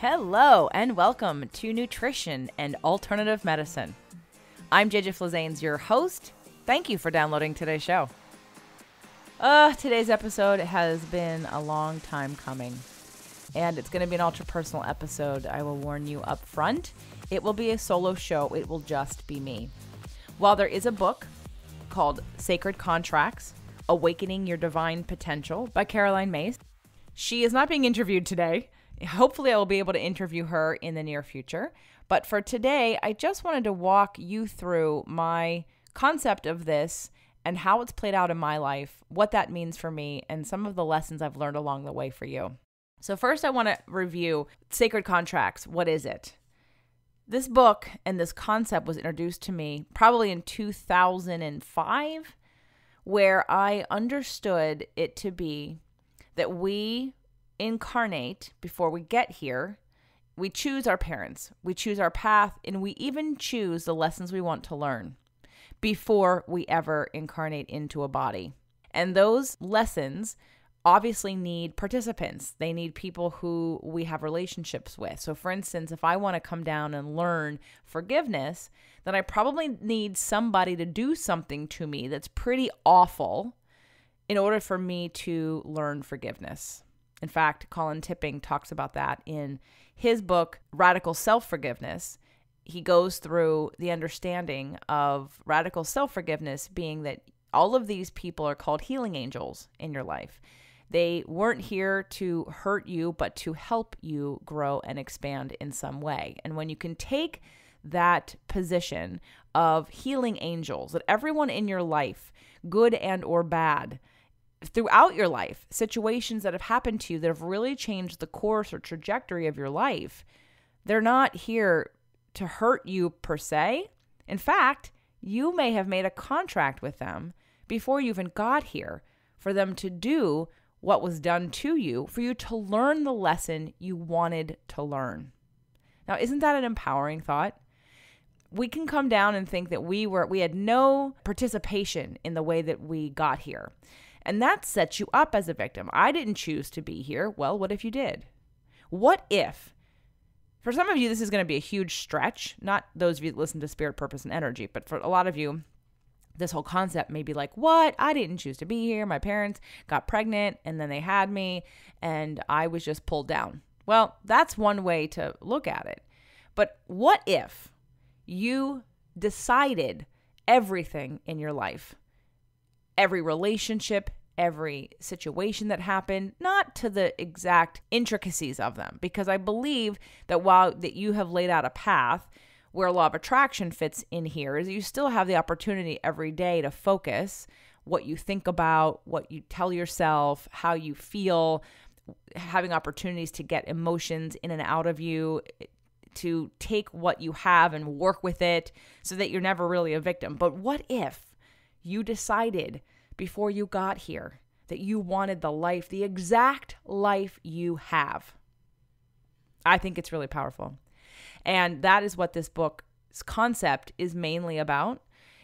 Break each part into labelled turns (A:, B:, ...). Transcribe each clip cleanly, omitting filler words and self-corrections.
A: Hello and welcome to Nutrition and Alternative Medicine. I'm JJ Flazanes, your host. Thank you for downloading today's show. Today's episode has been a long time coming, and it's going to be an ultra-personal episode. I will warn you up front. It will be a solo show. It will just be me. While there is a book called Sacred Contracts, Awakening Your Divine Potential by Caroline Myss, she is not being interviewed today. Hopefully I will be able to interview her in the near future. But for today, I just wanted to walk you through my concept of this and how it's played out in my life, what that means for me, and some of the lessons I've learned along the way for you. So first I want to review Sacred Contracts. What is it? This book and this concept was introduced to me probably in 2005, where I understood it to be that we incarnate before we get here. We choose our parents, we choose our path, and we even choose the lessons we want to learn before we ever incarnate into a body. And those lessons obviously need participants. They need people who we have relationships with. So for instance, if I want to come down and learn forgiveness, then I probably need somebody to do something to me that's pretty awful in order for me to learn forgiveness. In fact, Colin Tipping talks about that in his book, Radical Self-Forgiveness. He goes through the understanding of radical self-forgiveness being that all of these people are called healing angels in your life. They weren't here to hurt you, but to help you grow and expand in some way. And when you can take that position of healing angels, that everyone in your life, good and or bad, throughout your life, situations that have happened to you that have really changed the course or trajectory of your life, they're not here to hurt you per se. In fact, you may have made a contract with them before you even got here for them to do what was done to you, for you to learn the lesson you wanted to learn. Now, isn't that an empowering thought? We can come down and think that we had no participation in the way that we got here. And that sets you up as a victim. I didn't choose to be here. Well, what if you did? What if, for some of you, this is going to be a huge stretch, not those of you that listen to Spirit, Purpose, and Energy, but for a lot of you, this whole concept may be like, what? I didn't choose to be here. My parents got pregnant and then they had me and I was just pulled down. Well, that's one way to look at it. But what if you decided everything in your life, every relationship, every situation that happened, not to the exact intricacies of them, because I believe that while that you have laid out a path where law of attraction fits in here, is you still have the opportunity every day to focus what you think about, what you tell yourself, how you feel, having opportunities to get emotions in and out of you, to take what you have and work with it so that you're never really a victim. But what if you decided before you got here that you wanted the life, the exact life you have? I think it's really powerful. And that is what this book's concept is mainly about.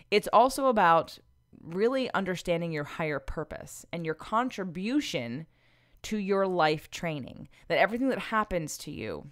A: It's also about really understanding your higher purpose and your contribution to your life training, that everything that happens to you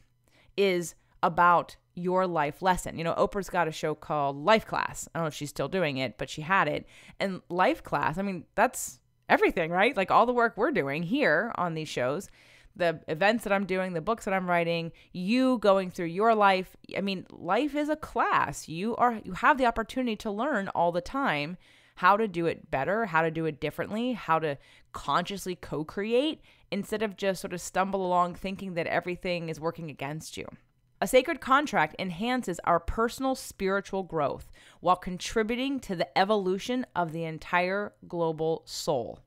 A: is about your life lesson. You know, Oprah's got a show called Life Class. I don't know if she's still doing it, but she had it. And Life Class, I mean, that's everything, right? Like all the work we're doing here on these shows, the events that I'm doing, the books that I'm writing, you going through your life. I mean, life is a class. You have the opportunity to learn all the time how to do it better, how to do it differently, how to consciously co-create instead of just sort of stumble along thinking that everything is working against you. A sacred contract enhances our personal spiritual growth while contributing to the evolution of the entire global soul.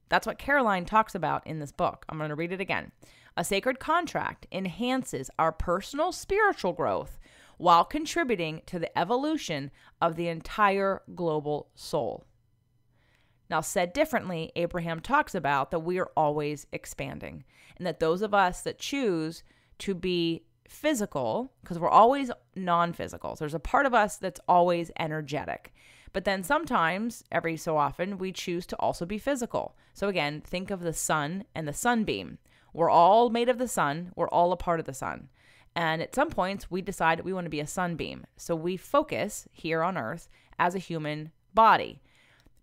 A: That's what Caroline talks about in this book. I'm going to read it again. A sacred contract enhances our personal spiritual growth while contributing to the evolution of the entire global soul. Now, said differently, Abraham talks about that we are always expanding, and that those of us that choose to be physical, because we're always non-physical. So there's a part of us that's always energetic. But then sometimes, every so often, we choose to also be physical. So again, think of the sun and the sunbeam. We're all made of the sun. We're all a part of the sun. And at some points, we decide that we want to be a sunbeam. So we focus here on Earth as a human body.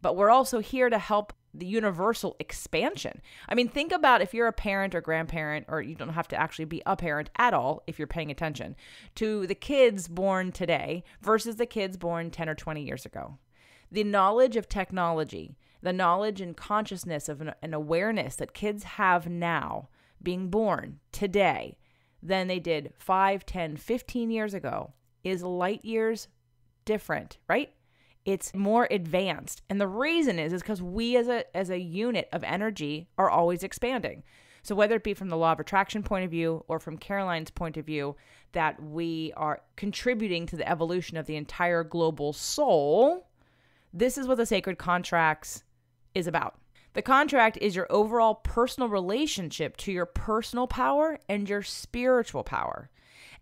A: But we're also here to help the universal expansion. I mean, think about if you're a parent or grandparent, or you don't have to actually be a parent at all if you're paying attention, to the kids born today versus the kids born 10 or 20 years ago. The knowledge of technology, the knowledge and consciousness of an awareness that kids have now, being born today, than they did 5, 10, 15 years ago, is light years different, right? It's more advanced. And the reason is because we as a unit of energy are always expanding. So whether it be from the law of attraction point of view or from Caroline's point of view, that we are contributing to the evolution of the entire global soul, this is what the sacred contracts is about. The contract is your overall personal relationship to your personal power and your spiritual power,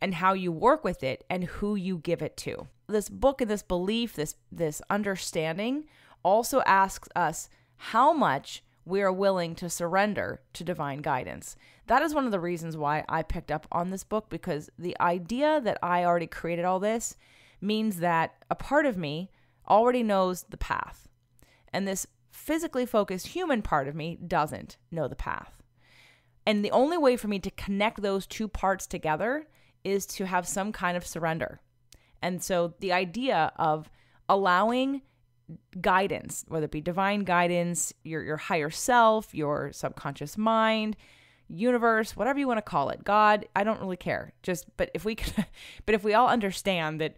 A: and how you work with it and who you give it to. This book and this belief, this understanding also asks us how much we are willing to surrender to divine guidance. That is one of the reasons why I picked up on this book, because the idea that I already created all this means that a part of me already knows the path. And this physically focused human part of me doesn't know the path. And the only way for me to connect those two parts together is to have some kind of surrender. And so the idea of allowing guidance, whether it be divine guidance, your higher self, your subconscious mind, universe, whatever you want to call it, God, I don't really care. But if we all understand that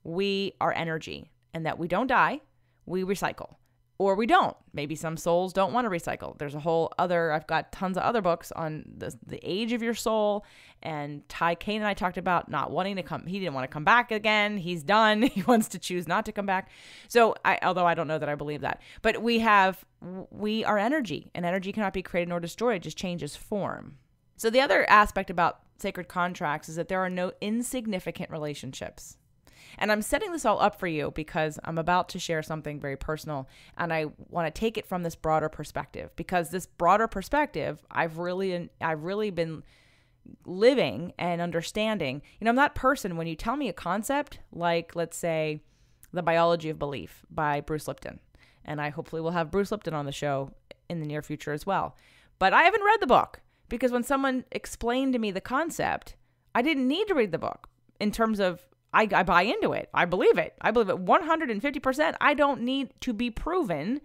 A: we are energy and that we don't die, we recycle. Or we don't. Maybe some souls don't want to recycle. There's I've got tons of other books on the age of your soul. And Ty Kane and I talked about not wanting to come. He didn't want to come back again. He's done. He wants to choose not to come back. So although I don't know that I believe that, but we are energy, and energy cannot be created nor destroyed. It just changes form. So the other aspect about sacred contracts is that there are no insignificant relationships. And I'm setting this all up for you because I'm about to share something very personal, and I want to take it from this broader perspective, because this broader perspective I've really been living and understanding. I'm that person when you tell me a concept like, let's say, The Biology of Belief by Bruce Lipton, and I hopefully will have Bruce Lipton on the show in the near future as well. But I haven't read the book, because when someone explained to me the concept, I didn't need to read the book in terms of I buy into it. I believe it. I believe it 150%. I don't need to be proven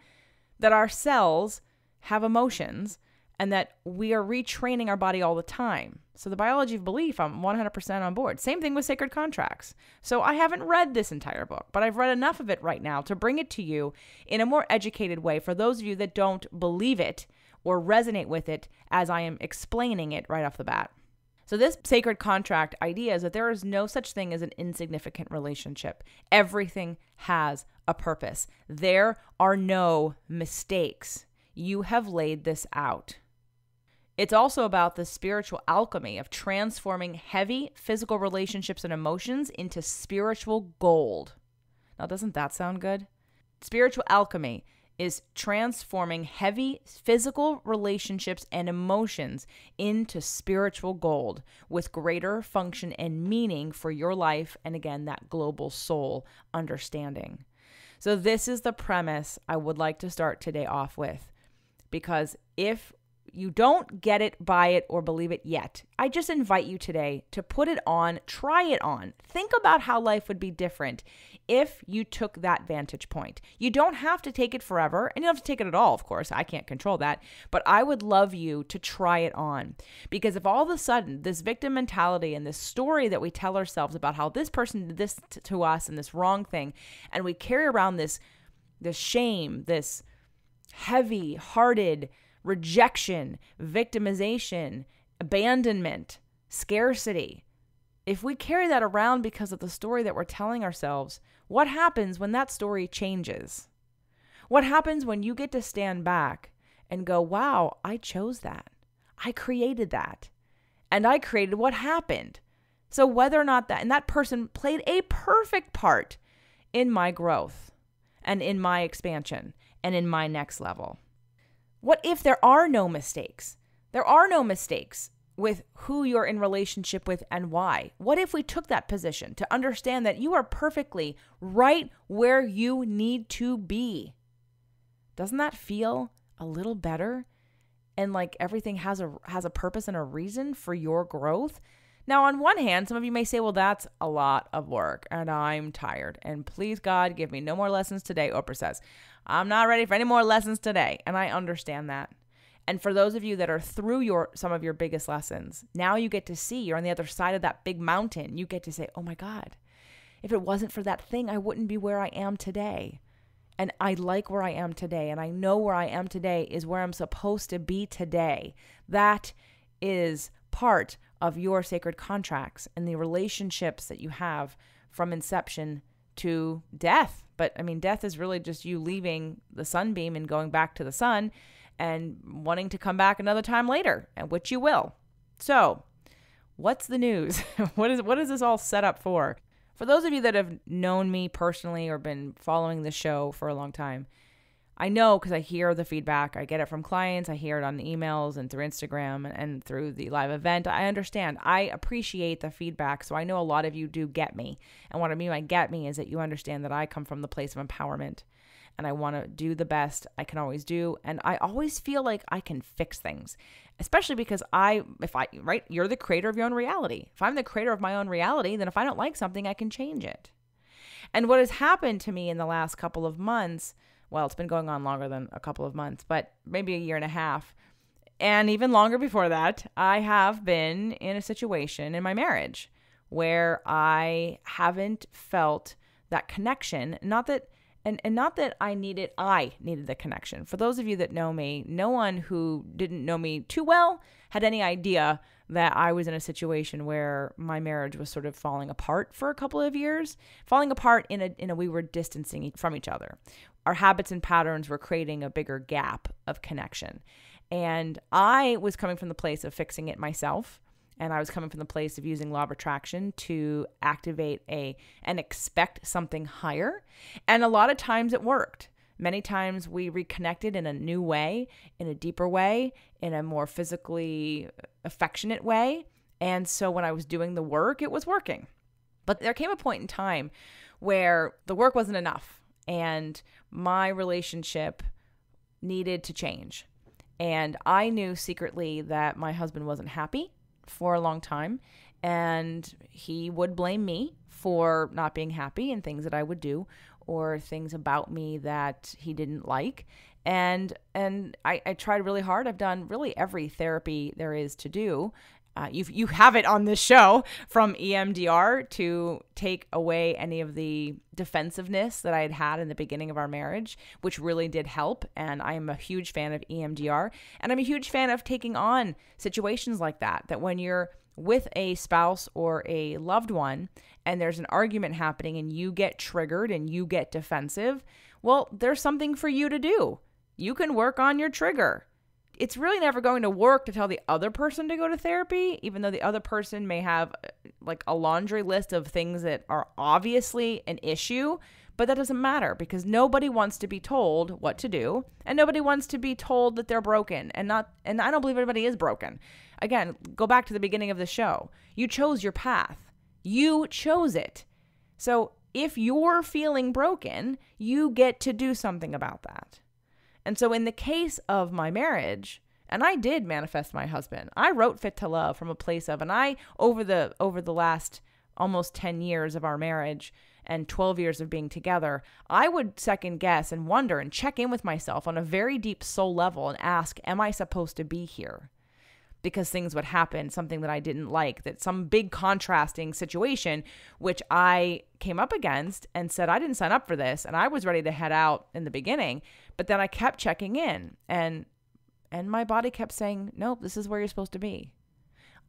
A: that our cells have emotions and that we are retraining our body all the time. So the biology of belief, I'm 100% on board. Same thing with sacred contracts. So I haven't read this entire book, but I've read enough of it right now to bring it to you in a more educated way for those of you that don't believe it or resonate with it as I am explaining it right off the bat. So this sacred contract idea is that there is no such thing as an insignificant relationship. Everything has a purpose. There are no mistakes. You have laid this out. It's also about the spiritual alchemy of transforming heavy physical relationships and emotions into spiritual gold. Now, doesn't that sound good? Spiritual alchemy is transforming heavy physical relationships and emotions into spiritual gold with greater function and meaning for your life, and again, that global soul understanding. So this is the premise I would like to start today off with, because if you don't get it, buy it, or believe it yet, I just invite you today to put it on, try it on. Think about how life would be different if you took that vantage point. You don't have to take it forever, and you don't have to take it at all, of course. I can't control that, but I would love you to try it on. Because if all of a sudden this victim mentality and this story that we tell ourselves about how this person did this to us and this wrong thing, and we carry around this shame, this heavy-hearted rejection, victimization, abandonment, scarcity. If we carry that around because of the story that we're telling ourselves, what happens when that story changes? What happens when you get to stand back and go, wow, I chose that. I created that. And I created what happened. So whether or not that person played a perfect part in my growth and in my expansion and in my next level. What if there are no mistakes? There are no mistakes. with who you're in relationship with and why? What if we took that position to understand that you are perfectly right where you need to be? Doesn't that feel a little better? And like everything has a purpose and a reason for your growth? Now, on one hand, some of you may say, well, that's a lot of work and I'm tired. And please, God, give me no more lessons today, Oprah says. I'm not ready for any more lessons today. And I understand that. And for those of you that are through some of your biggest lessons, now you get to see you're on the other side of that big mountain. You get to say, oh my God, if it wasn't for that thing, I wouldn't be where I am today. And I like where I am today. And I know where I am today is where I'm supposed to be today. That is part of your sacred contracts and the relationships that you have from inception to death. But I mean, death is really just you leaving the sunbeam and going back to the sun and wanting to come back another time later, and which you will. So what's the news? What is this all set up for? For those of you that have known me personally or been following the show for a long time, I know because I hear the feedback. I get it from clients. I hear it on emails and through Instagram and through the live event. I understand. I appreciate the feedback. So I know a lot of you do get me. And what I mean by get me is that you understand that I come from the place of empowerment and I want to do the best I can always do. And I always feel like I can fix things, especially because you're the creator of your own reality. If I'm the creator of my own reality, then if I don't like something, I can change it. And what has happened to me in the last couple of months, well, it's been going on longer than a couple of months, but maybe a year and a half. And even longer before that, I have been in a situation in my marriage where I haven't felt that connection. Not that I needed the connection. For those of you that know me, no one who didn't know me too well had any idea that I was in a situation where my marriage was sort of falling apart for a couple of years. Falling apart in a we were distancing from each other. Our habits and patterns were creating a bigger gap of connection. And I was coming from the place of fixing it myself. And I was coming from the place of using law of attraction to activate and expect something higher. And a lot of times it worked. Many times we reconnected in a new way, in a deeper way, in a more physically affectionate way. And so when I was doing the work, it was working. But there came a point in time where the work wasn't enough and my relationship needed to change. And I knew secretly that my husband wasn't happy for a long time, and he would blame me for not being happy and things that I would do or things about me that he didn't like. And I tried really hard. I've done really every therapy there is to do. You have it on this show, from EMDR to take away any of the defensiveness that I had in the beginning of our marriage, which really did help. And I am a huge fan of EMDR. And I'm a huge fan of taking on situations like that when you're with a spouse or a loved one and there's an argument happening and you get triggered and you get defensive, well, there's something for you to do. You can work on your trigger. It's really never going to work to tell the other person to go to therapy, even though the other person may have like a laundry list of things that are obviously an issue, but that doesn't matter because nobody wants to be told what to do and nobody wants to be told that they're broken and I don't believe everybody is broken. Again, go back to the beginning of the show. You chose your path. You chose it. So if you're feeling broken, you get to do something about that. And so in the case of my marriage, and I did manifest my husband, I wrote Fit to Love from a place of, and I, over the last almost 10 years of our marriage and 12 years of being together, I would second guess and wonder and check in with myself on a very deep soul level and ask, am I supposed to be here? Because things would happen, something that I didn't like, that some big contrasting situation, which I came up against and said, I didn't sign up for this. And I was ready to head out in the beginning, but then I kept checking in and my body kept saying, nope, this is where you're supposed to be.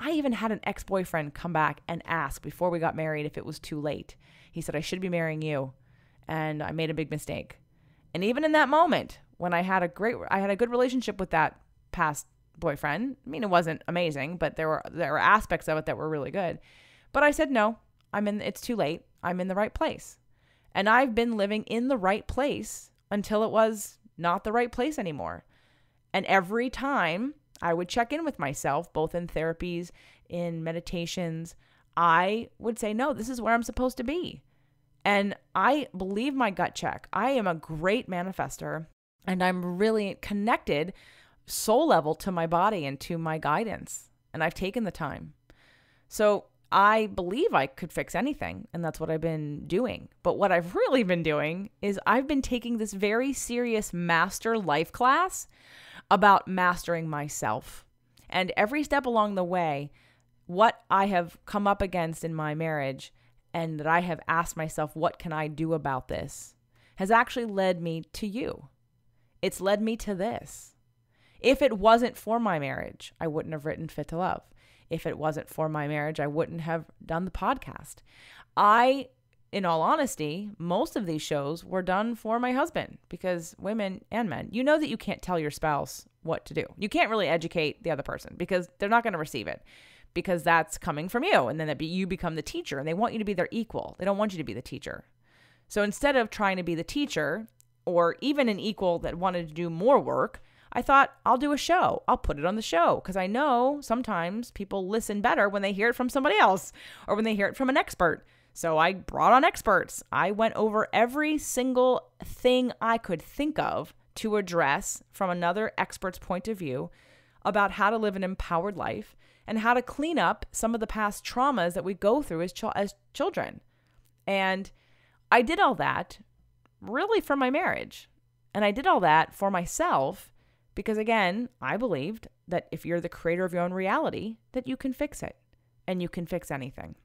A: I even had an ex-boyfriend come back and ask before we got married if it was too late. He said, I should be marrying you. And I made a big mistake. And even in that moment, when I had a good relationship with that past boyfriend. I mean, it wasn't amazing, but there were aspects of it that were really good. But I said, no, it's too late. I'm in the right place. And I've been living in the right place until it was not the right place anymore. And every time I would check in with myself, both in therapies, in meditations. I would say, no, this is where I'm supposed to be. And I believe my gut check. I am a great manifester, and I'm really connected soul level to my body and to my guidance. And I've taken the time. So I believe I could fix anything, and that's what I've been doing. But what I've really been doing is I've been taking this very serious master life class about mastering myself. And every step along the way, what I have come up against in my marriage and that I have asked myself, what can I do about this, has actually led me to you. It's led me to this. If it wasn't for my marriage, I wouldn't have written Fit to Love. If it wasn't for my marriage, I wouldn't have done the podcast. In all honesty, most of these shows were done for my husband, because women and men, you know that you can't tell your spouse what to do. You can't really educate the other person because they're not going to receive it, because that's coming from you. And then you become the teacher, and they want you to be their equal. They don't want you to be the teacher. So instead of trying to be the teacher, or even an equal that wanted to do more work, I thought, I'll do a show. I'll put it on the show, because I know sometimes people listen better when they hear it from somebody else or when they hear it from an expert. So I brought on experts. I went over every single thing I could think of to address from another expert's point of view about how to live an empowered life and how to clean up some of the past traumas that we go through as children. And I did all that really for my marriage. And I did all that for myself because, again, I believed that if you're the creator of your own reality, that you can fix it and you can fix anything.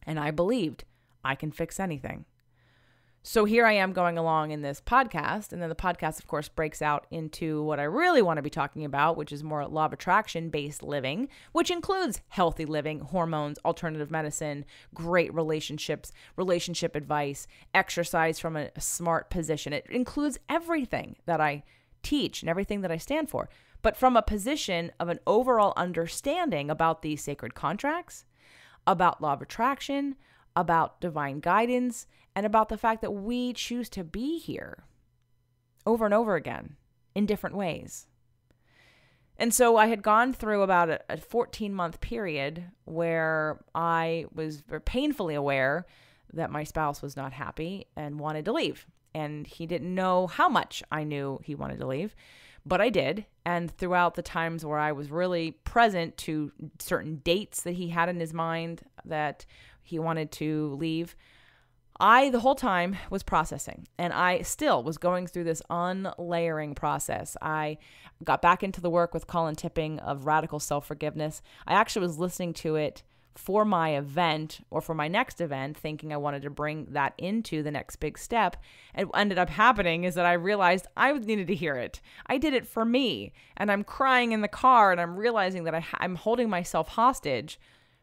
A: And I believed I can fix anything. So here I am going along in this podcast. And then the podcast, of course, breaks out into what I really want to be talking about, which is more law of attraction based living, which includes healthy living, hormones, alternative medicine, great relationships, relationship advice, exercise from a smart position. It includes everything that I teach and everything that I stand for, but from a position of an overall understanding about these sacred contracts, about law of attraction, about divine guidance, and about the fact that we choose to be here over and over again in different ways. And so I had gone through about a 14-month period where I was painfully aware that my spouse was not happy and wanted to leave. And he didn't know how much I knew he wanted to leave, but I did. And throughout the times where I was really present to certain dates that he had in his mind that he wanted to leave, I, the whole time, was processing. And I still was going through this unlayering process. I got back into the work with Colin Tipping of Radical Self-Forgiveness. I actually was listening to it for my event or for my next event, thinking I wanted to bring that into the next big step. And what ended up happening is that I realized I needed to hear it. I did it for me. And I'm crying in the car and I'm realizing that I'm holding myself hostage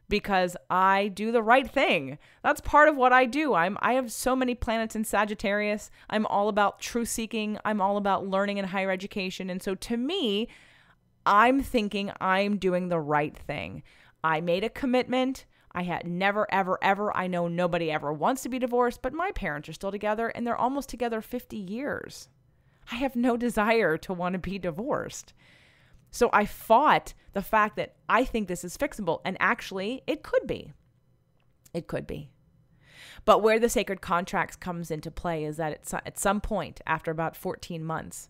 A: because I do the right thing. That's part of what I do. I have so many planets in Sagittarius. I'm all about truth seeking. I'm all about learning and higher education. And so to me, I'm thinking I'm doing the right thing. I made a commitment. I had never, ever, I know nobody ever wants to be divorced, but my parents are still together and they're almost together 50 years. I have no desire to want to be divorced. So I fought the fact that I think this is fixable, and actually it could be. It could be. But where the sacred contracts comes into play is that at some point after about 14 months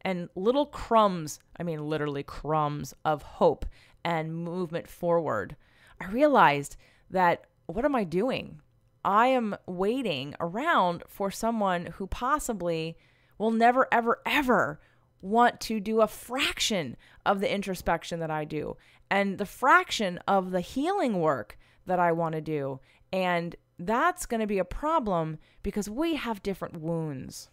A: and little crumbs, I mean literally crumbs of hope and movement forward, I realized that what am I doing? I am waiting around for someone who possibly will never, ever want to do a fraction of the introspection that I do and the fraction of the healing work that I want to do. And that's going to be a problem because we have different wounds.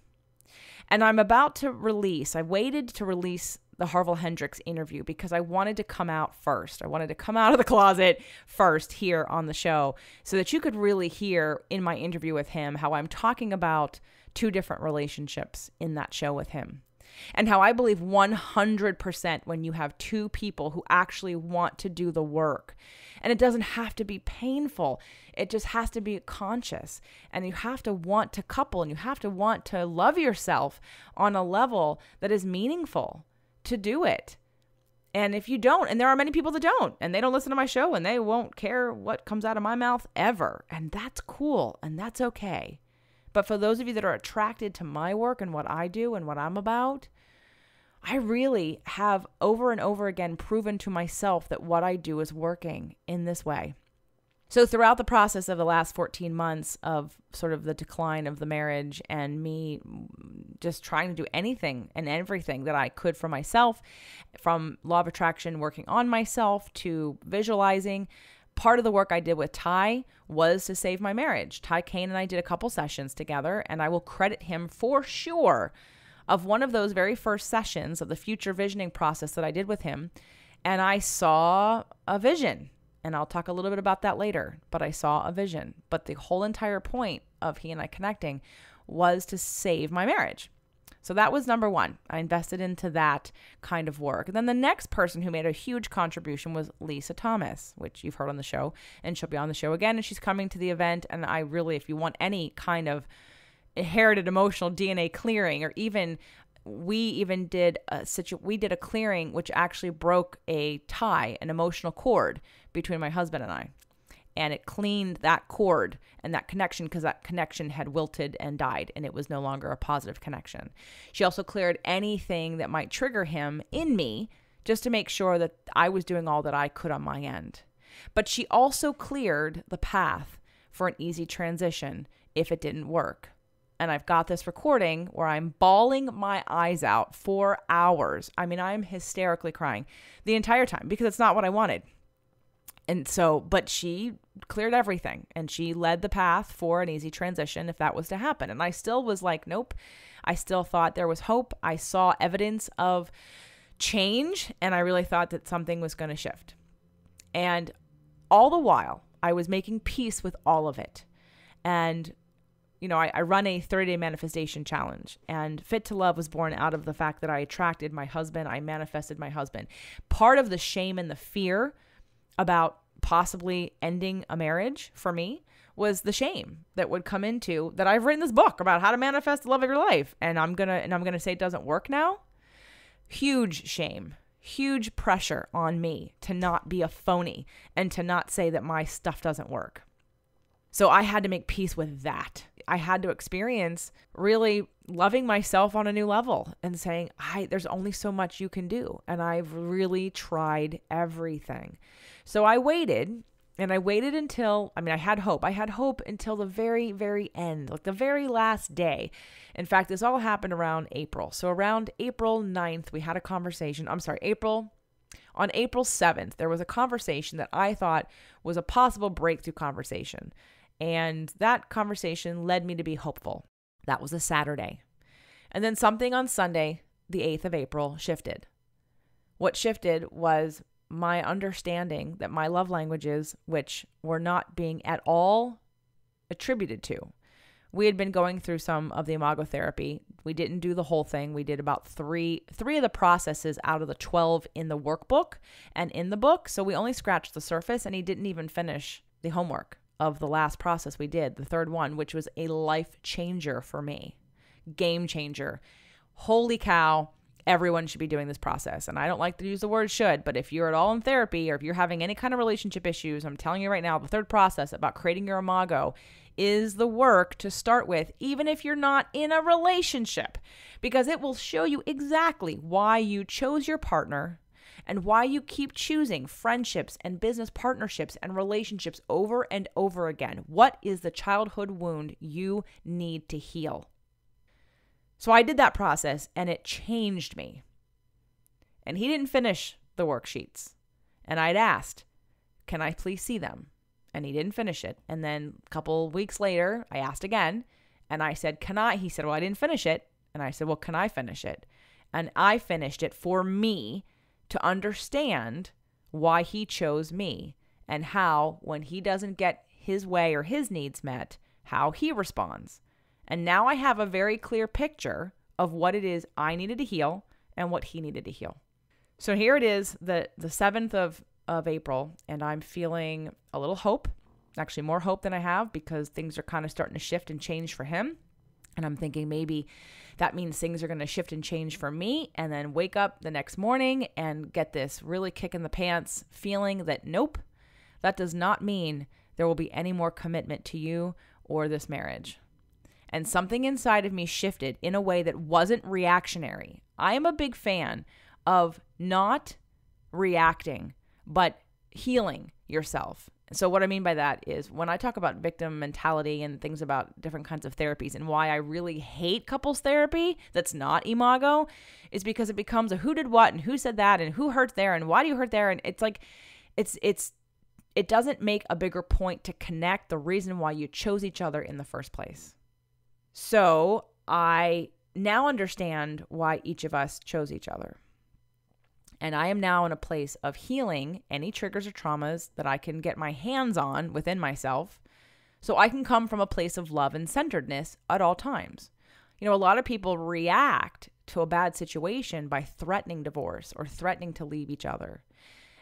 A: And I'm about to release, I waited to release the Harville Hendrix interview because I wanted to come out first. I wanted to come out of the closet first here on the show so that you could really hear in my interview with him how I'm talking about two different relationships in that show with him. And how I believe 100% when you have two people who actually want to do the work. And it doesn't have to be painful. It just has to be conscious. And you have to want to couple and you have to want to love yourself on a level that is meaningful to do it. And if you don't, and there are many people that don't, and they don't listen to my show, and they won't care what comes out of my mouth ever. And that's cool, and that's okay. But for those of you that are attracted to my work and what I do and what I'm about, I really have over and over again proven to myself that what I do is working in this way. So throughout the process of the last 14 months of sort of the decline of the marriage and me just trying to do anything and everything that I could for myself, from law of attraction, working on myself, to visualizing, part of the work I did with Ty was to save my marriage. Ty Kane and I did a couple sessions together, and I will credit him for sure of one of those very first sessions of the future visioning process that I did with him. And I saw a vision. And I'll talk a little bit about that later, but I saw a vision. But the whole entire point of he and I connecting was to save my marriage. So that was number one. I invested into that kind of work. And then the next person who made a huge contribution was Lisa Thomas, which you've heard on the show, and she'll be on the show again, and she's coming to the event. And I really, if you want any kind of inherited emotional DNA clearing, or even we did a clearing which actually broke a tie, an emotional cord between my husband and I. And it cleaned that cord and that connection, because that connection had wilted and died, and it was no longer a positive connection. She also cleared anything that might trigger him in me, just to make sure that I was doing all that I could on my end. But she also cleared the path for an easy transition if it didn't work. And I've got this recording where I'm bawling my eyes out for hours. I mean, I'm hysterically crying the entire time because it's not what I wanted. And so, but she cleared everything, and she led the path for an easy transition if that was to happen. And I still was like, nope. I still thought there was hope. I saw evidence of change, and I really thought that something was going to shift. And all the while, I was making peace with all of it. And I run a 30-day manifestation challenge, and Fit to Love was born out of the fact that I attracted my husband. I manifested my husband. Part of the shame and the fear about possibly ending a marriage for me was the shame that would come into that. I've written this book about how to manifest the love of your life, and I'm going to say it doesn't work now. Huge shame, huge pressure on me to not be a phony and to not say that my stuff doesn't work. So I had to make peace with that. I had to experience really loving myself on a new level and saying, there's only so much you can do. And I've really tried everything. So I waited, and I waited until, I had hope. I had hope until the very, very end, like the very last day. In fact, this all happened around April. So around April 9th, we had a conversation. On April 7th, there was a conversation that I thought was a possible breakthrough conversation. And that conversation led me to be hopeful. That was a Saturday. And then something on Sunday, the 8th of April, shifted. What shifted was my understanding that my love languages, which were not being at all attributed to. We had been going through some of the imago therapy. We didn't do the whole thing. We did about three of the processes out of the 12 in the workbook and in the book. So we only scratched the surface, and he didn't even finish the homework of the last process we did, the third one, which was a life changer for me. Game changer. Holy cow, everyone should be doing this process. And I don't like to use the word should, but if you're at all in therapy or if you're having any kind of relationship issues, I'm telling you right now, the third process about creating your imago is the work to start with, even if you're not in a relationship, because it will show you exactly why you chose your partner and why you keep choosing friendships and business partnerships and relationships over and over again. What is the childhood wound you need to heal? So I did that process, and it changed me. And he didn't finish the worksheets. And I'd asked, can I please see them? And he didn't finish it. And then a couple weeks later, I asked again, and I said, can I? He said, well, I didn't finish it. And I said, well, can I finish it? And I finished it for me to understand why he chose me and how, when he doesn't get his way or his needs met, how he responds. And now I have a very clear picture of what it is I needed to heal and what he needed to heal. So here it is, the 7th of April, and I'm feeling a little hope, actually more hope than I have, because things are kind of starting to shift and change for him. And I'm thinking maybe that means things are going to shift and change for me, and then wake up the next morning and get this really kick in the pants feeling that, nope, that does not mean there will be any more commitment to you or this marriage. And something inside of me shifted in a way that wasn't reactionary. I am a big fan of not reacting, but healing yourself. So what I mean by that is when I talk about victim mentality and things about different kinds of therapies, and why I really hate couples therapy that's not imago, is because it becomes a who did what and who said that and who hurt there and why do you hurt there. And it's like, it doesn't make a bigger point to connect the reason why you chose each other in the first place. So I now understand why each of us chose each other. And I am now in a place of healing any triggers or traumas that I can get my hands on within myself, so I can come from a place of love and centeredness at all times. A lot of people react to a bad situation by threatening divorce or threatening to leave each other.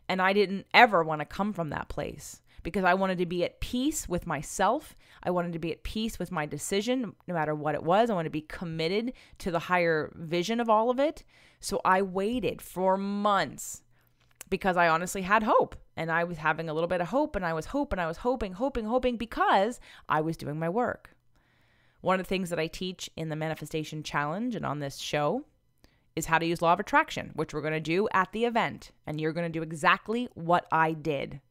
A: And I didn't ever want to come from that place, because I wanted to be at peace with myself. I wanted to be at peace with my decision, no matter what it was. I wanted to be committed to the higher vision of all of it. So I waited for months because I honestly had hope, and I was having a little bit of hope, and I was hoping because I was doing my work. One of the things that I teach in the Manifestation Challenge and on this show is how to use law of attraction, which we're going to do at the event. And you're going to do exactly what I did.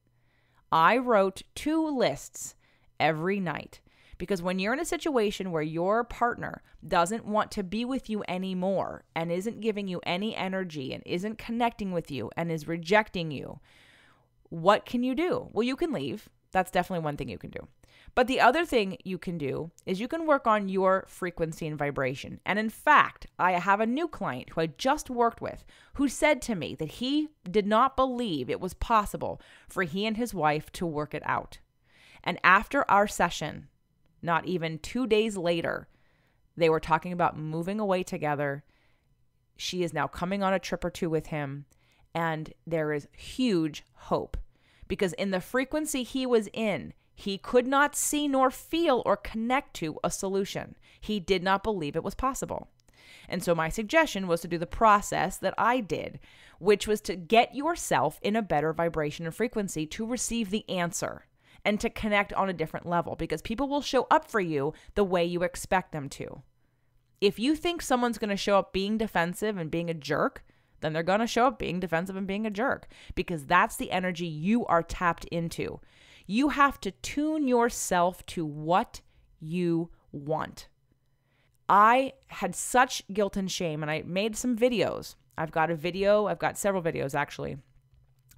A: I wrote 2 lists every night, because when you're in a situation where your partner doesn't want to be with you anymore and isn't giving you any energy and isn't connecting with you and is rejecting you, what can you do? Well, you can leave. That's definitely one thing you can do. But the other thing you can do is you can work on your frequency and vibration. And in fact, I have a new client who I just worked with who said to me that he did not believe it was possible for he and his wife to work it out. And after our session, not even 2 days later, they were talking about moving away together. She is now coming on a trip or 2 with him, and there is huge hope, because in the frequency he was in, he could not see nor feel or connect to a solution. He did not believe it was possible. And so my suggestion was to do the process that I did, which was to get yourself in a better vibration and frequency to receive the answer and to connect on a different level, because people will show up for you the way you expect them to. If you think someone's going to show up being defensive and being a jerk, then they're going to show up being defensive and being a jerk, because that's the energy you are tapped into. You have to tune yourself to what you want. I had such guilt and shame, and I made some videos. I've got several videos actually,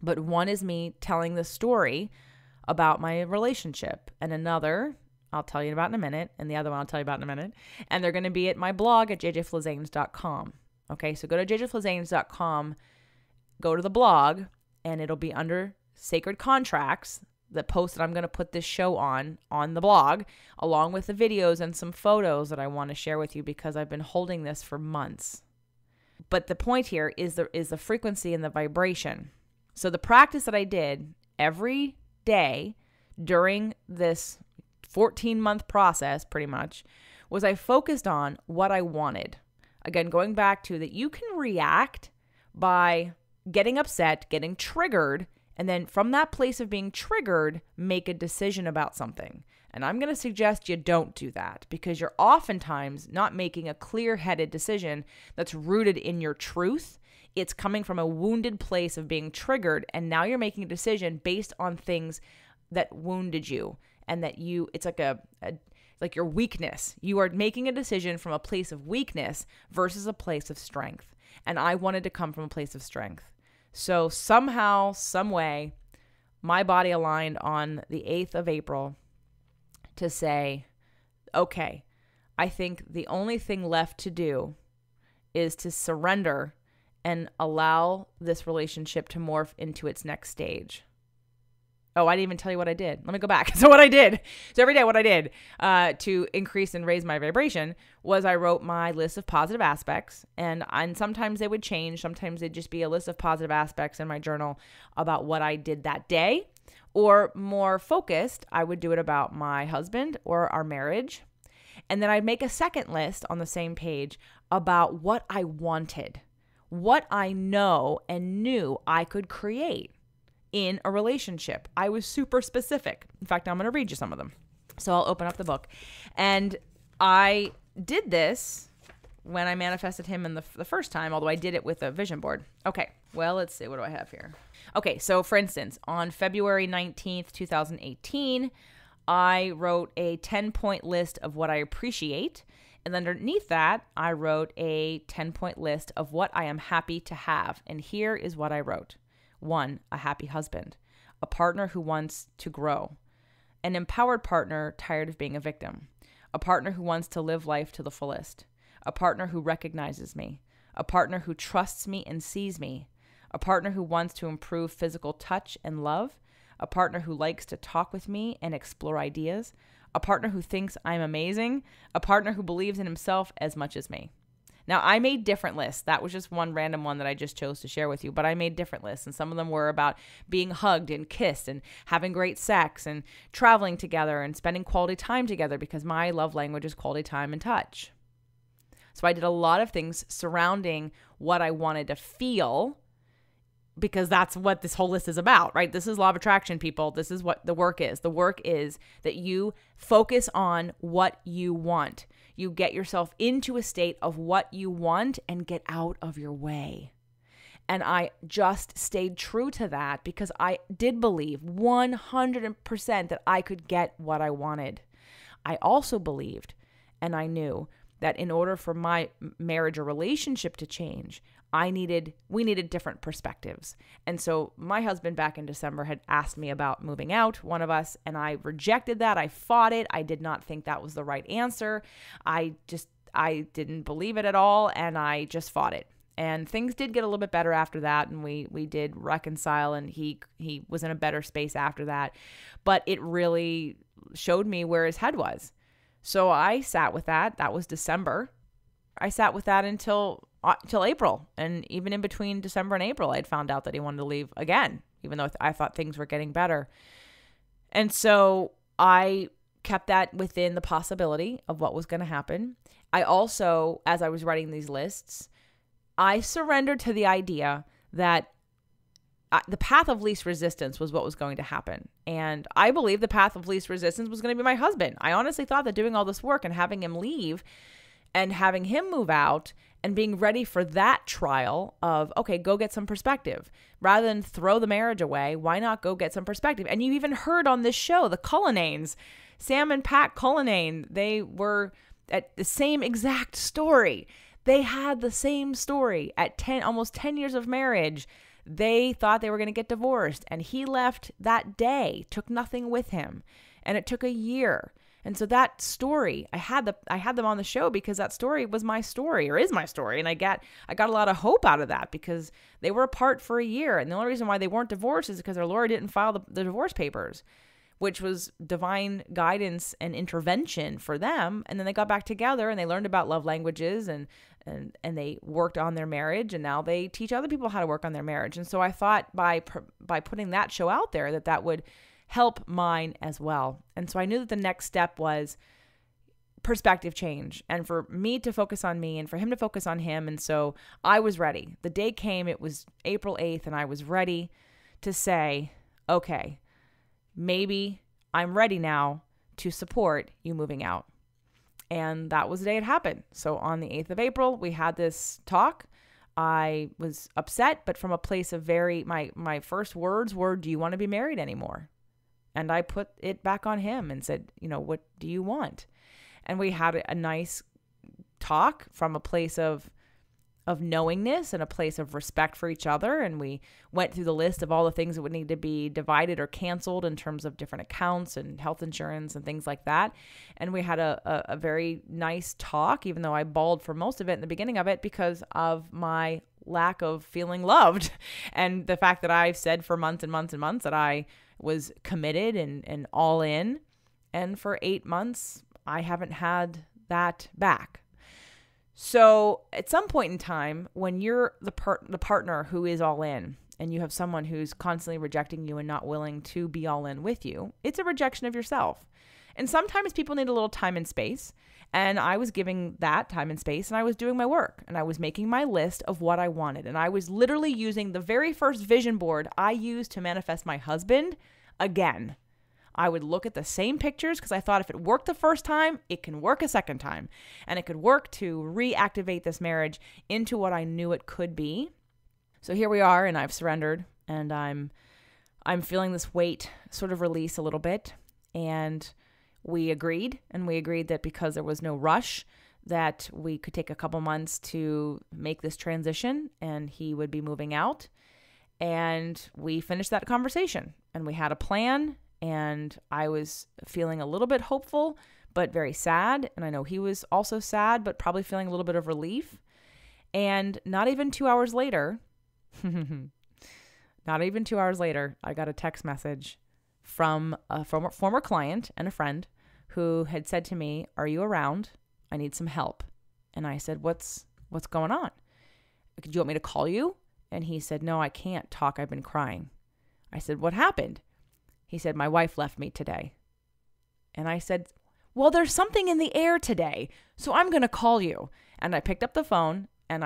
A: but one is me telling the story about my relationship, and another I'll tell you about in a minute, and the other one I'll tell you about in a minute, and they're going to be at my blog at jjflazanes.com. Okay, so go to jjflazanes.com, go to the blog, and it'll be under Sacred Contracts, the post that I'm going to put this show on the blog, along with the videos and some photos that I want to share with you, because I've been holding this for months. But the point here is the frequency and the vibration. So the practice that I did every day during this 14-month process, pretty much, was I focused on what I wanted. Again, going back to that, you can react by getting upset, getting triggered, and then from that place of being triggered, make a decision about something. And I'm going to suggest you don't do that, because you're oftentimes not making a clear-headed decision that's rooted in your truth. It's coming from a wounded place of being triggered, and now you're making a decision based on things that wounded you, and that it's like your weakness. You are making a decision from a place of weakness versus a place of strength. And I wanted to come from a place of strength. So somehow, some way, my body aligned on the 8th of April to say, okay, I think the only thing left to do is to surrender and allow this relationship to morph into its next stage. Oh, I didn't even tell you what I did. Let me go back. So every day what I did to increase and raise my vibration was I wrote my list of positive aspects, and sometimes they would change. Sometimes they'd just be a list of positive aspects in my journal about what I did that day, or more focused, I would do it about my husband or our marriage. And then I'd make a second list on the same page about what I wanted, what I know and knew I could create in a relationship. I was super specific. In fact, I'm going to read you some of them. So I'll open up the book. And I did this when I manifested him in the first time, although I did it with a vision board. Okay, well, let's see. What do I have here? Okay, so for instance, on February 19th, 2018, I wrote a 10-point list of what I appreciate. And underneath that, I wrote a 10-point list of what I am happy to have. And here is what I wrote. 1, a happy husband, a partner who wants to grow, an empowered partner tired of being a victim, a partner who wants to live life to the fullest, a partner who recognizes me, a partner who trusts me and sees me, a partner who wants to improve physical touch and love, a partner who likes to talk with me and explore ideas, a partner who thinks I'm amazing, a partner who believes in himself as much as me. Now, I made different lists. That was just one random one that I just chose to share with you, but I made different lists, and some of them were about being hugged and kissed and having great sex and traveling together and spending quality time together, because my love language is quality time and touch. So I did a lot of things surrounding what I wanted to feel, because that's what this whole list is about, right? This is law of attraction, people. This is what the work is. The work is that you focus on what you want. You get yourself into a state of what you want and get out of your way. And I just stayed true to that because I did believe 100% that I could get what I wanted. I also believed, and I knew, that in order for my marriage or relationship to change, we needed different perspectives. And so my husband back in December had asked me about moving out, one of us, and I rejected that. I fought it. I did not think that was the right answer. I didn't believe it at all, and I just fought it. And things did get a little bit better after that, and we did reconcile, and he was in a better space after that. But it really showed me where his head was. So I sat with that. That was December. I sat with that until April. And even in between December and April, I'd found out that he wanted to leave again, even though I thought things were getting better. And so I kept that within the possibility of what was going to happen. I also, as I was writing these lists, I surrendered to the idea that the path of least resistance was what was going to happen. And I believe the path of least resistance was going to be my husband. I honestly thought that doing all this work and having him leave and having him move out and being ready for that trial of, okay, go get some perspective. Rather than throw the marriage away, why not go get some perspective? And you even heard on this show, the Cullinanes, Sam and Pat Cullinane, they were at the same exact story. They had the same story at almost 10 years of marriage. They thought they were going to get divorced, and he left that day, took nothing with him, and it took a year. And so that story, I had them on the show because that story was my story, or is my story, and I got a lot of hope out of that because they were apart for a year, and the only reason why they weren't divorced is because their lawyer didn't file the divorce papers, which was divine guidance and intervention for them. And then they got back together and they learned about love languages and they worked on their marriage, and now they teach other people how to work on their marriage. And so I thought by putting that show out there that would help mine as well. And so I knew that the next step was perspective change, and for me to focus on me and for him to focus on him. And so I was ready. The day came, it was April 8th, and I was ready to say, okay, maybe I'm ready now to support you moving out. And that was the day it happened. So on the 8th of April, we had this talk. I was upset, but from a place of my first words were, do you want to be married anymore? And I put it back on him and said, what do you want? And we had a nice talk from a place of knowingness and a place of respect for each other. And we went through the list of all the things that would need to be divided or canceled in terms of different accounts and health insurance and things like that. And we had a very nice talk, even though I bawled for most of it in the beginning of it because of my lack of feeling loved. And the fact that I've said for months and months and months that I was committed and all in. And for 8 months, I haven't had that back. So at some point in time, when you're the partner who is all in and you have someone who's constantly rejecting you and not willing to be all in with you, it's a rejection of yourself. And sometimes people need a little time and space. And I was giving that time and space, and I was doing my work, and I was making my list of what I wanted. And I was literally using the very first vision board I used to manifest my husband again. I would look at the same pictures because I thought if it worked the first time, it can work a second time. And it could work to reactivate this marriage into what I knew it could be. So here we are, and I've surrendered, and I'm feeling this weight sort of release a little bit. And we agreed that because there was no rush, that we could take a couple months to make this transition, and he would be moving out. And we finished that conversation, and we had a plan, and I was feeling a little bit hopeful, but very sad. And I know he was also sad, but probably feeling a little bit of relief. And not even 2 hours later, I got a text message from a former client and a friend who had said to me, "Are you around? I need some help." And I said, what's going on? "Do you want me to call you?" And he said, "No, I can't talk. I've been crying." I said, "What happened?" He said, "My wife left me today." And I said, "Well, there's something in the air today, so I'm going to call you." And I picked up the phone, and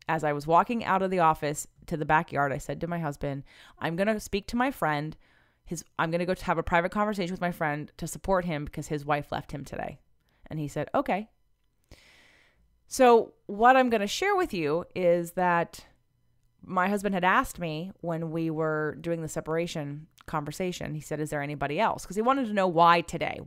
A: as I was walking out of the office to the backyard, I said to my husband, "I'm going to speak to my friend. I'm going to go to have a private conversation with my friend to support him because his wife left him today." And he said, "Okay." So what I'm going to share with you is that my husband had asked me when we were doing the separation conversation, he said, "Is there anybody else?" Because he wanted to know why today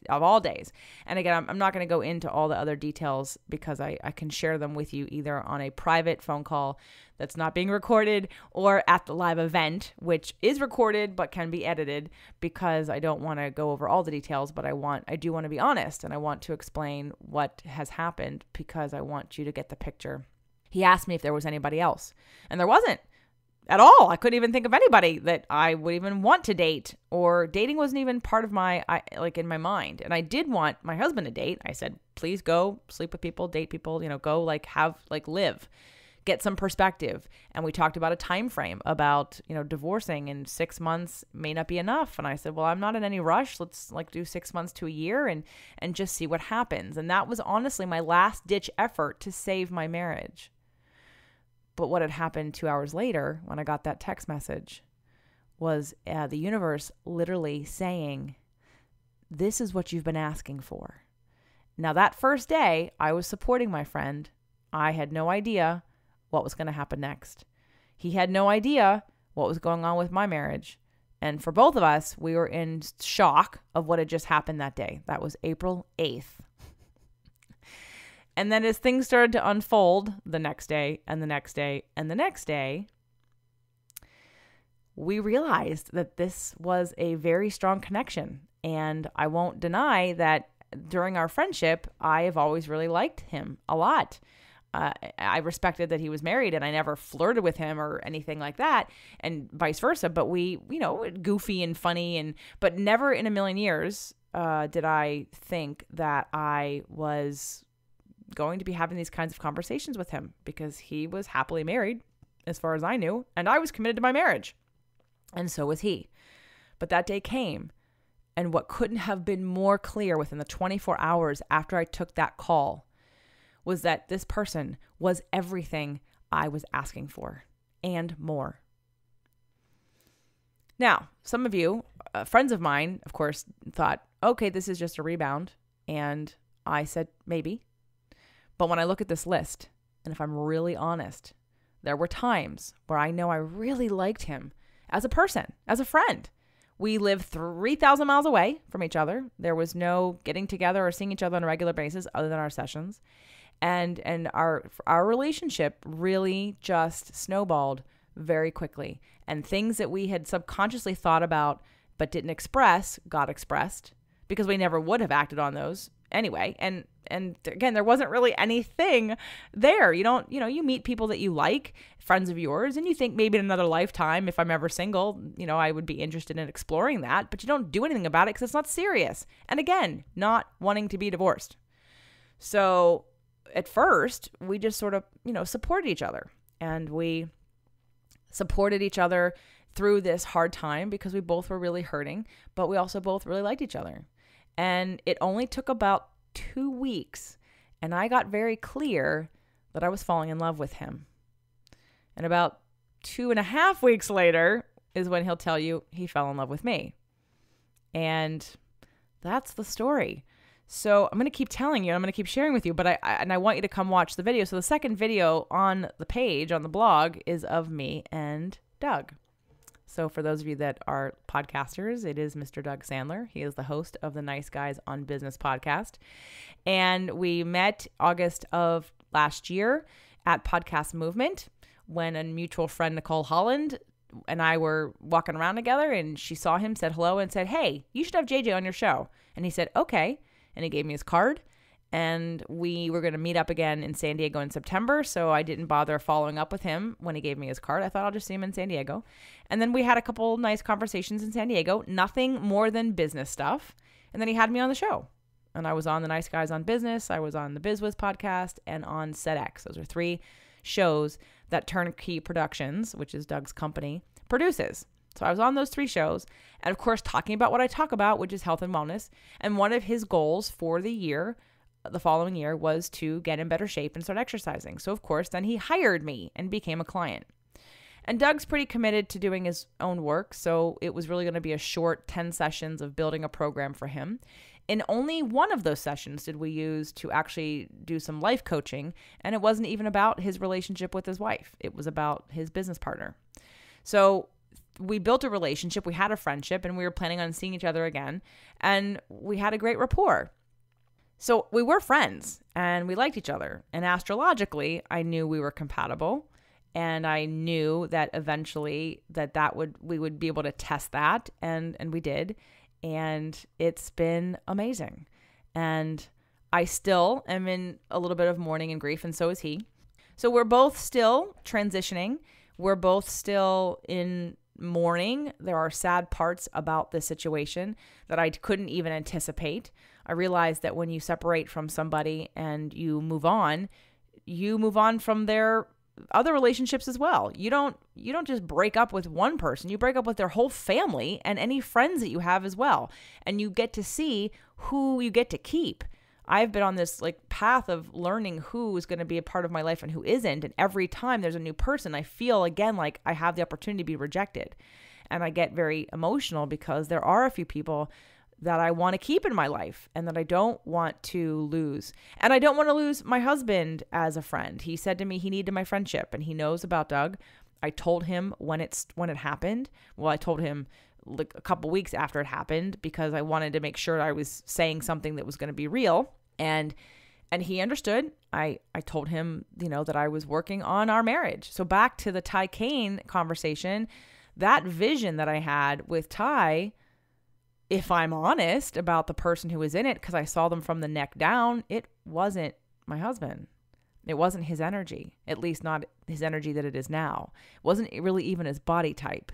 A: of all days. And again, I'm not going to go into all the other details because I can share them with you either on a private phone call that's not being recorded or at the live event, which is recorded but can be edited, because I don't want to go over all the details, but I do want to be honest, and I want to explain what has happened because I want you to get the picture. He asked me if there was anybody else, and there wasn't at all. I couldn't even think of anybody that I would even want to date, or dating wasn't even part of in my mind. And I did want my husband to date. I said, "Please go sleep with people, date people, go live, get some perspective." And we talked about a time frame about, divorcing in 6 months may not be enough. And I said, "Well, I'm not in any rush. Let's do 6 months to a year and just see what happens." And that was honestly my last ditch effort to save my marriage. But what had happened 2 hours later when I got that text message was the universe literally saying, "This is what you've been asking for." Now, that first day, I was supporting my friend. I had no idea what was going to happen next. He had no idea what was going on with my marriage. And for both of us, we were in shock of what had just happened that day. That was April 8th. And then as things started to unfold the next day and the next day and the next day, we realized that this was a very strong connection. And I won't deny that during our friendship, I have always really liked him a lot. I respected that he was married, and I never flirted with him or anything like that, and vice versa. But we, goofy and funny, but never in a million years did I think that I was going to be having these kinds of conversations with him, because he was happily married as far as I knew, and I was committed to my marriage, and so was he. But that day came, and what couldn't have been more clear within the 24 hours after I took that call was that this person was everything I was asking for and more. Now, some of you, friends of mine, of course, thought, okay, this is just a rebound. And I said, maybe. But when I look at this list, and if I'm really honest, there were times where I know I really liked him as a person, as a friend. We lived 3,000 miles away from each other. There was no getting together or seeing each other on a regular basis other than our sessions. And our relationship really just snowballed very quickly. And things that we had subconsciously thought about but didn't express got expressed, because we never would have acted on those anyway. And again, there wasn't really anything there. You meet people that you like, friends of yours, and you think maybe in another lifetime, if I'm ever single, I would be interested in exploring that, but you don't do anything about it because it's not serious. And again, not wanting to be divorced. So at first, we just sort of, supported each other, and we supported each other through this hard time because we both were really hurting, but we also both really liked each other. And it only took about 2 weeks, and I got very clear that I was falling in love with him. And about 2.5 weeks later is when he'll tell you he fell in love with me. And that's the story. So I'm going to keep telling you, I'm going to keep sharing with you, but I want you to come watch the video. So the second video on the page, on the blog, is of me and Doug. So for those of you that are podcasters, it is Mr. Doug Sandler. He is the host of the Nice Guys on Business podcast. And we met August of last year at Podcast Movement when a mutual friend, Nicole Holland, and I were walking around together, and she saw him, said hello, and said, "Hey, you should have JJ on your show." And he said, "Okay." And he gave me his card. And we were going to meet up again in San Diego in September, so I didn't bother following up with him when he gave me his card. I thought I'll just see him in San Diego. And then we had a couple nice conversations in San Diego, nothing more than business stuff. And then he had me on the show. And I was on the Nice Guys on Business, I was on the BizWiz podcast, and on SetX. Those are 3 shows that Turnkey Productions, which is Doug's company, produces. So I was on those 3 shows, and of course talking about what I talk about, which is health and wellness. And one of his goals for the following year, was to get in better shape and start exercising. So of course, then he hired me and became a client. And Doug's pretty committed to doing his own work, so it was really going to be a short 10 sessions of building a program for him. In only one of those sessions did we use to actually do some life coaching, and it wasn't even about his relationship with his wife. It was about his business partner. So we built a relationship, we had a friendship, and we were planning on seeing each other again, and we had a great rapport. So we were friends, and we liked each other, and astrologically, I knew we were compatible, and I knew that eventually we would be able to test that, and we did, and it's been amazing. And I still am in a little bit of mourning and grief, and so is he. So we're both still transitioning. We're both still in mourning. There are sad parts about this situation that I couldn't even anticipate. I realized that when you separate from somebody and you move on from their other relationships as well. You don't just break up with one person. You break up with their whole family and any friends that you have as well. And you get to see who you get to keep. I've been on this path of learning who is going to be a part of my life and who isn't. And every time there's a new person, I feel again like I have the opportunity to be rejected. And I get very emotional because there are a few people that I want to keep in my life and that I don't want to lose. And I don't want to lose my husband as a friend. He said to me he needed my friendship, and he knows about Doug. I told him when it happened. Well, I told him a couple weeks after it happened because I wanted to make sure I was saying something that was going to be real. And he understood. I told him, that I was working on our marriage. So back to the Ty Kane conversation, that vision that I had with Ty, if I'm honest about the person who was in it, because I saw them from the neck down, it wasn't my husband. It wasn't his energy, at least not his energy that it is now. It wasn't really even his body type.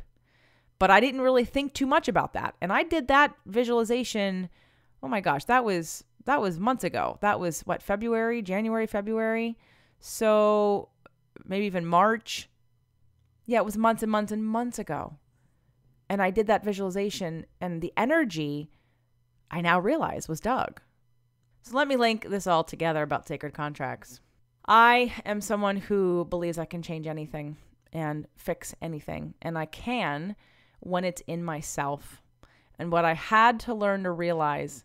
A: But I didn't really think too much about that. And I did that visualization, oh my gosh, that was months ago. That was January, February. So maybe even March. Yeah, it was months and months and months ago. And I did that visualization, and the energy I now realize was Doug. So let me link this all together about sacred contracts. I am someone who believes I can change anything and fix anything. And I can when it's in myself. And what I had to learn to realize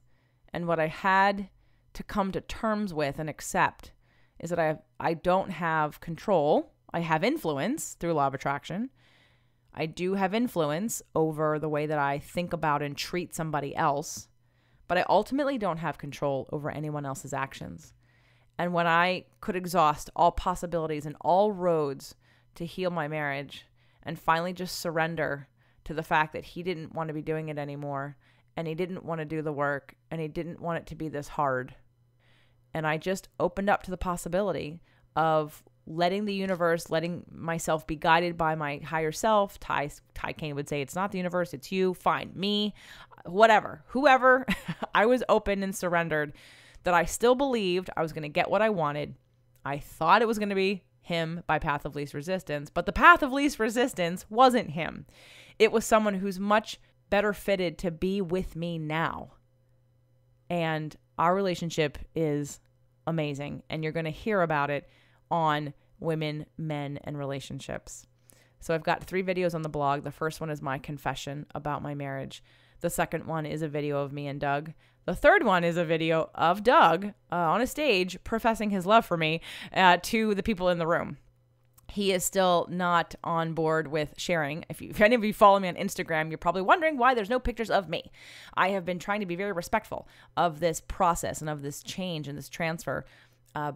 A: and what I had to come to terms with and accept is that I don't have control. I have influence through law of attraction. I do have influence over the way that I think about and treat somebody else, but I ultimately don't have control over anyone else's actions. And when I could exhaust all possibilities and all roads to heal my marriage and finally just surrender to the fact that he didn't want to be doing it anymore, and he didn't want to do the work, and he didn't want it to be this hard, and I just opened up to the possibility of letting the universe, letting myself be guided by my higher self. Ty Kane would say, it's not the universe, it's you. Fine, me, whatever, whoever. I was open and surrendered that I still believed I was going to get what I wanted. I thought it was going to be him by path of least resistance, but the path of least resistance wasn't him. It was someone who's much better fitted to be with me now. And our relationship is amazing. And you're going to hear about it on women, men, and relationships. So I've got 3 videos on the blog. The first one is my confession about my marriage. The second one is a video of me and Doug. The third one is a video of Doug on a stage professing his love for me to the people in the room. He is still not on board with sharing. If any of you follow me on Instagram, you're probably wondering why there's no pictures of me. I have been trying to be very respectful of this process and of this change and this transfer,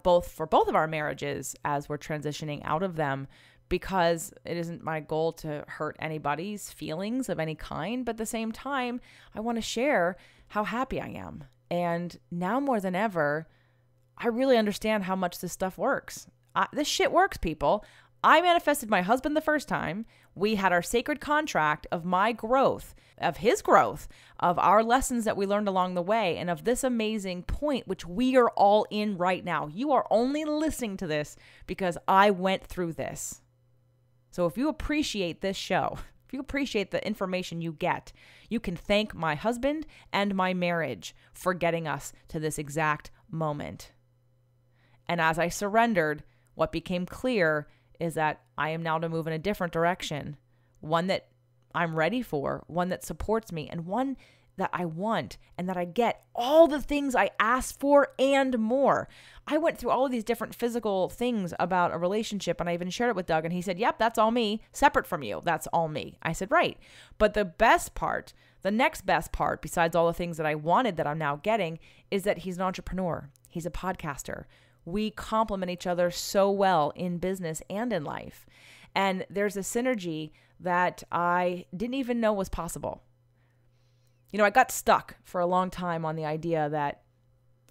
A: both of our marriages as we're transitioning out of them, because it isn't my goal to hurt anybody's feelings of any kind. But at the same time, I want to share how happy I am. And now more than ever, I really understand how much this stuff works. This shit works, people. I manifested my husband the first time. We had our sacred contract of my growth, of his growth, of our lessons that we learned along the way, and of this amazing point, which we are all in right now. You are only listening to this because I went through this. So if you appreciate this show, if you appreciate the information you get, you can thank my husband and my marriage for getting us to this exact moment. And as I surrendered, what became clear is that I am now to move in a different direction, one that I'm ready for, one that supports me, and one that I want, and that I get all the things I asked for and more. I went through all of these different physical things about a relationship, and I even shared it with Doug, and he said, yep, that's all me, separate from you. That's all me. I said, right. But the best part, the next best part, besides all the things that I wanted that I'm now getting, is that he's an entrepreneur. He's a podcaster. We complement each other so well in business and in life. And there's a synergy that I didn't even know was possible. You know, I got stuck for a long time on the idea that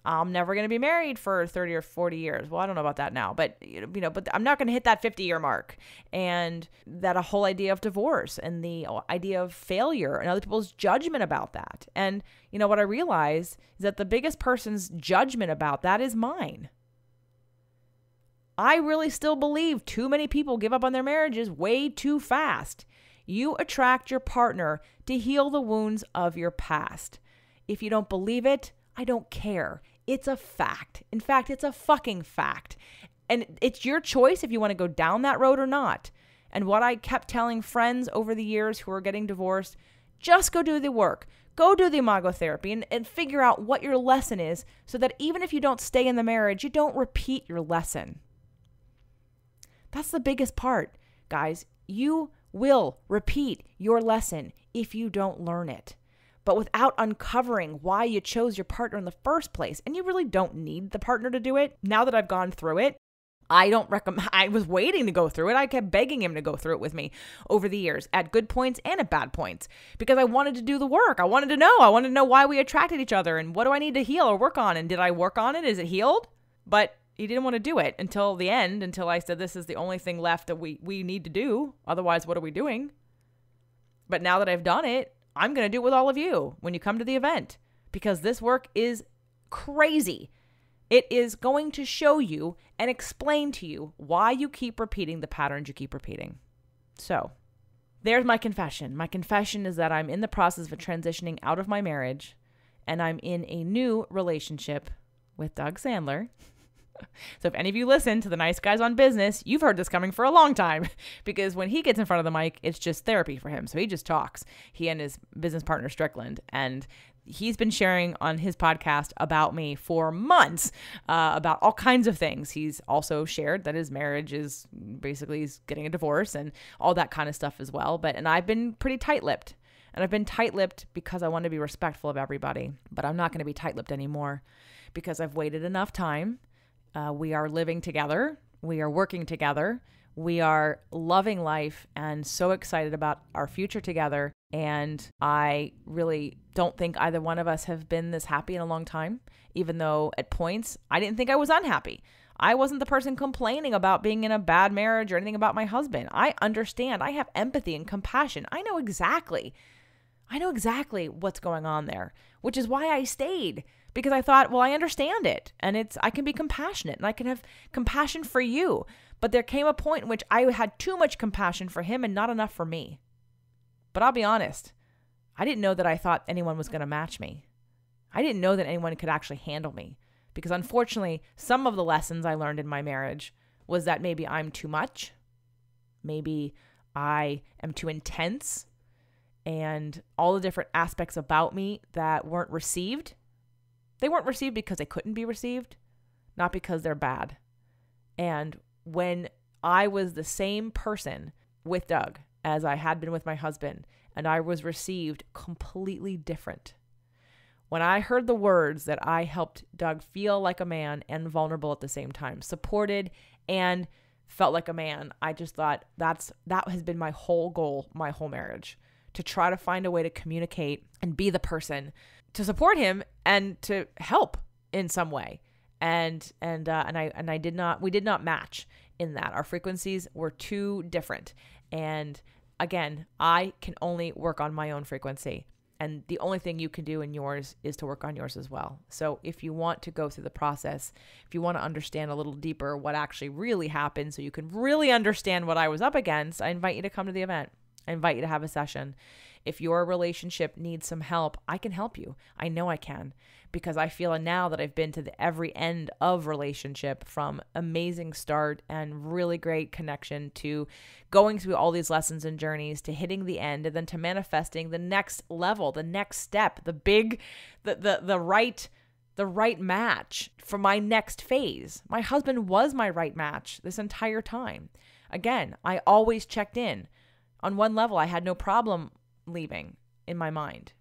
A: I'm never going to be married for 30 or 40 years. Well, I don't know about that now, but but I'm not going to hit that 50-year mark. And that a whole idea of divorce and the idea of failure and other people's judgment about that. And what I realized is that the biggest person's judgment about that is mine. I really still believe too many people give up on their marriages way too fast. You attract your partner to heal the wounds of your past. If you don't believe it, I don't care. It's a fact. In fact, it's a fucking fact. And it's your choice if you want to go down that road or not. And what I kept telling friends over the years who are getting divorced, just go do the work. Go do the imago therapy and figure out what your lesson is so that even if you don't stay in the marriage, you don't repeat your lesson. That's the biggest part, guys. You will repeat your lesson if you don't learn it. But without uncovering why you chose your partner in the first place, and you really don't need the partner to do it. Now that I've gone through it, I don't recommend. I was waiting to go through it. I kept begging him to go through it with me over the years, at good points and at bad points, because I wanted to do the work. I wanted to know why we attracted each other and what do I need to heal or work on, and did I work on it? Is it healed? But he didn't want to do it until the end, until I said, this is the only thing left that we need to do. Otherwise, what are we doing? But now that I've done it, I'm going to do it with all of you when you come to the event, because this work is crazy. It is going to show you and explain to you why you keep repeating the patterns you keep repeating. So there's my confession. My confession is that I'm in the process of transitioning out of my marriage, and I'm in a new relationship with Doug Sandler. So if any of you listen to the Nice Guys on Business, you've heard this coming for a long time, because when he gets in front of the mic, it's just therapy for him. So he just talks, he and his business partner, Strickland, and he's been sharing on his podcast about me for months, about all kinds of things. He's also shared that his marriage is basically he's getting a divorce and all that kind of stuff as well. And I've been pretty tight-lipped, and I've been tight-lipped because I want to be respectful of everybody, but I'm not going to be tight-lipped anymore because I've waited enough time. We are living together. We are working together. We are loving life and so excited about our future together. And I really don't think either one of us have been this happy in a long time, even though at points I didn't think I was unhappy. I wasn't the person complaining about being in a bad marriage or anything about my husband. I understand. I have empathy and compassion. I know exactly what's going on there, which is why I stayed. Because I thought, well, I understand it, and I can be compassionate, and I can have compassion for you. But there came a point in which I had too much compassion for him and not enough for me. But I'll be honest, I didn't know that I thought anyone was going to match me. I didn't know that anyone could actually handle me, because unfortunately, some of the lessons I learned in my marriage was that maybe I'm too much. Maybe I am too intense, and all the different aspects about me that weren't received. They weren't received because they couldn't be received, not because they're bad. And when I was the same person with Doug as I had been with my husband, and I was received completely different. When I heard the words that I helped Doug feel like a man and vulnerable at the same time, supported and felt like a man, I just thought that has been my whole goal, my whole marriage, to try to find a way to communicate and be the person to support him and to help in some way. We did not match in that. Our frequencies were too different. And again, I can only work on my own frequency. And the only thing you can do in yours is to work on yours as well. So if you want to go through the process, if you want to understand a little deeper what actually really happened so you can really understand what I was up against, I invite you to come to the event. I invite you to have a session. If your relationship needs some help, I can help you. I know I can, because I feel now that I've been to the every end of relationship, from amazing start and really great connection to going through all these lessons and journeys to hitting the end, and then to manifesting the next level, the next step, the right match for my next phase. My husband was my right match this entire time. Again, I always checked in. On one level, I had no problem leaving in my mind,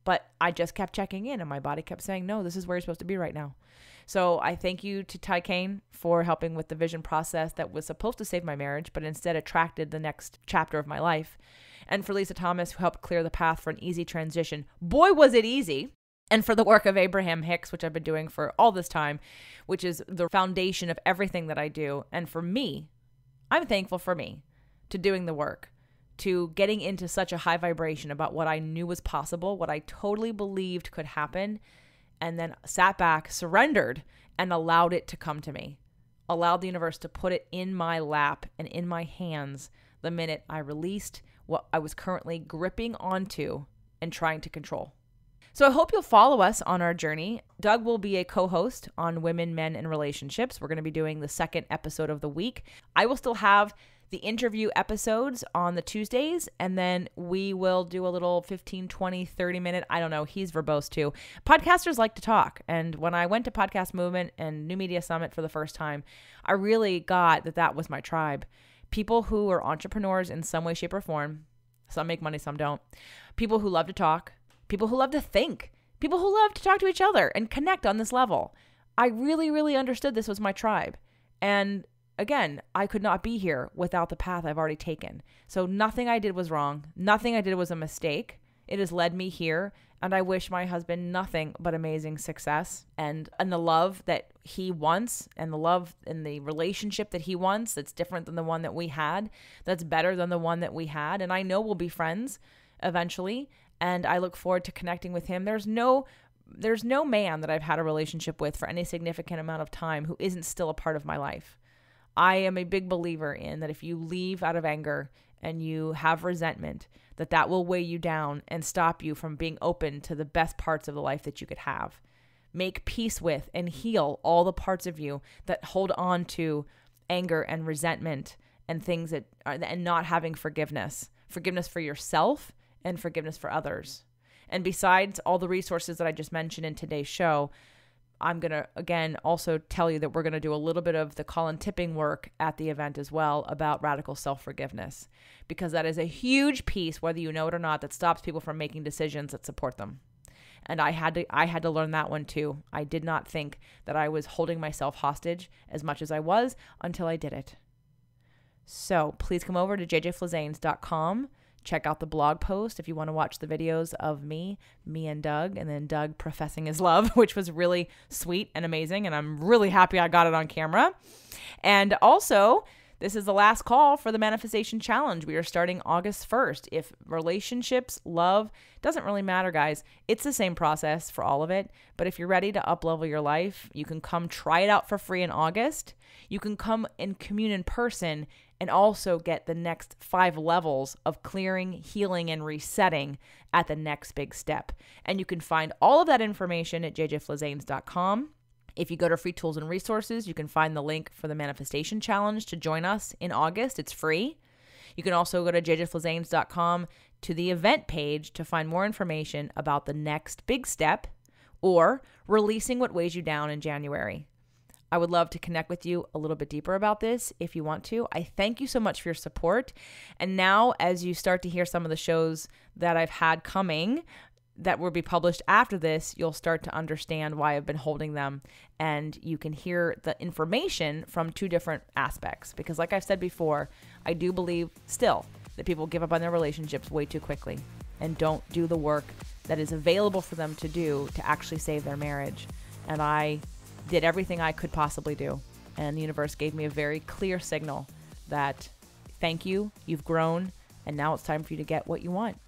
A: but I just kept checking in, and my body kept saying, no, this is where you're supposed to be right now. So I thank you to Ty Kane for helping with the vision process that was supposed to save my marriage, but instead attracted the next chapter of my life. And for Lisa Thomas, who helped clear the path for an easy transition. Boy, was it easy. And for the work of Abraham Hicks, which I've been doing for all this time, which is the foundation of everything that I do. And for me, I'm thankful for me to doing the work, to getting into such a high vibration about what I knew was possible, what I totally believed could happen, and then sat back, surrendered, and allowed it to come to me. Allowed the universe to put it in my lap and in my hands the minute I released what I was currently gripping onto and trying to control. So I hope you'll follow us on our journey. Doug will be a co-host on Women, Men, and Relationships. We're going to be doing the second episode of the week. I will still have the interview episodes on the Tuesdays, and then we will do a little 15, 20, 30 minute, I don't know, he's verbose too. Podcasters like to talk. And when I went to Podcast Movement and New Media Summit for the first time, I really got that was my tribe. People who are entrepreneurs in some way, shape, or form. Some make money, some don't. People who love to talk. People who love to think. People who love to talk to each other and connect on this level. I really, really understood this was my tribe. And again, I could not be here without the path I've already taken. So nothing I did was wrong. Nothing I did was a mistake. It has led me here. And I wish my husband nothing but amazing success and the love that he wants, and the love in the relationship that he wants that's different than the one that we had, that's better than the one that we had. And I know we'll be friends eventually. And I look forward to connecting with him. There's no man that I've had a relationship with for any significant amount of time who isn't still a part of my life. I am a big believer in that if you leave out of anger and you have resentment, that will weigh you down and stop you from being open to the best parts of the life that you could have. Make peace with and heal all the parts of you that hold on to anger and resentment and things that are, and not having forgiveness for yourself and forgiveness for others. And besides all the resources that I just mentioned in today's show, I'm going to, again, also tell you that we're going to do a little bit of the call and tipping work at the event as well about radical self-forgiveness, because that is a huge piece, whether you know it or not, that stops people from making decisions that support them. And I had to learn that one too. I did not think that I was holding myself hostage as much as I was until I did it. So please come over to jjflizanes.com. Check out the blog post if you want to watch the videos of me and Doug, and then Doug professing his love, which was really sweet and amazing. And I'm really happy I got it on camera. And also This is the last call for the Manifestation Challenge. We are starting August 1st. If relationships, love, doesn't really matter, guys. It's the same process for all of it. But if you're ready to up-level your life, you can come try it out for free in August. You can come and commune in person and also get the next 5 levels of clearing, healing, and resetting at the next big step. And you can find all of that information at jjflizanes.com. If you go to free tools and resources, you can find the link for the Manifestation Challenge to join us in August. It's free. You can also go to jjflizanes.com to the event page to find more information about the next big step or releasing what weighs you down in January. I would love to connect with you a little bit deeper about this if you want to. I thank you so much for your support. And now, as you start to hear some of the shows that I've had coming that will be published after this, you'll start to understand why I've been holding them. And you can hear the information from 2 different aspects. Because like I've said before, I do believe still that people give up on their relationships way too quickly and don't do the work that is available for them to do to actually save their marriage. And I did everything I could possibly do. And the universe gave me a very clear signal that thank you, you've grown, and now it's time for you to get what you want.